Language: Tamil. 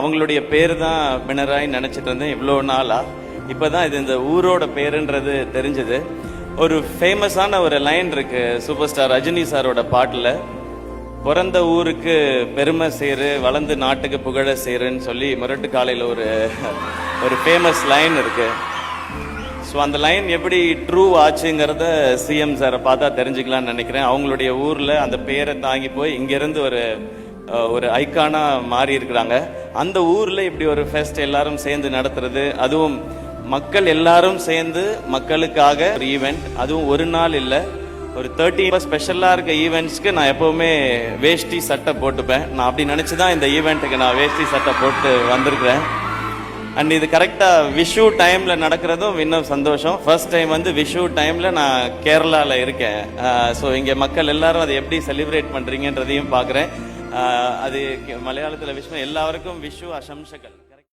அவங்களுடைய பேர் தான் பினராய் நினைச்சிட்டு இருந்தேன் இவ்வளோ நாளா. இப்பதான் இது இந்த ஊரோட பேருன்றது தெரிஞ்சது. ஒரு ஃபேமஸான ஒரு லைன் இருக்கு சூப்பர் ஸ்டார் ரஜினி சாரோட பாட்டுல, பிறந்த ஊருக்கு பெருமை சேரு, வளர்ந்து நாட்டுக்கு புகழ சேருன்னு சொல்லி முரட்டு காலையில் ஒரு ஃபேமஸ் லைன் இருக்கு. ஸோ அந்த லைன் எப்படி ட்ரூ ஆச்சுங்கிறத சிஎம் சாரை பார்த்தா தெரிஞ்சுக்கலாம்னு நினைக்கிறேன். அவங்களுடைய ஊர்ல அந்த பேரை தாங்கி போய் இங்கிருந்து ஒரு ஐக்கானா மாறி இருக்கிறாங்க. அந்த ஊர்ல இப்படி ஒரு ஃபெஸ்ட் எல்லாரும் சேர்ந்து நடத்துறது, அதுவும் மக்கள் எல்லாரும் சேர்ந்து மக்களுக்காக ஒரு ஈவெண்ட், அதுவும் ஒரு நாள் இல்லை, ஒரு 30 ஸ்பெஷலா இருக்க ஈவெண்ட்ஸ்க்கு நான் எப்பவுமே வேஷ்டி சட்டை போட்டுப்பேன். நான் அப்படி நினைச்சுதான் இந்த ஈவெண்ட்டுக்கு நான் வேஷ்டி சட்டை போட்டு வந்திருக்கிறேன். அண்ட் இது கரெக்டா விஷு டைம்ல நடக்கிறதும் இன்னும் சந்தோஷம். ஃபர்ஸ்ட் டைம் விஷு டைம்ல நான் கேரளால இருக்கேன். ஸோ இங்க மக்கள் எல்லாரும் அதை எப்படி செலிப்ரேட் பண்றீங்கன்றதையும் பாக்குறேன். அது மலையாளத்துல விஷயம் எல்லாருக்கும் விஷு அசம்சகள்.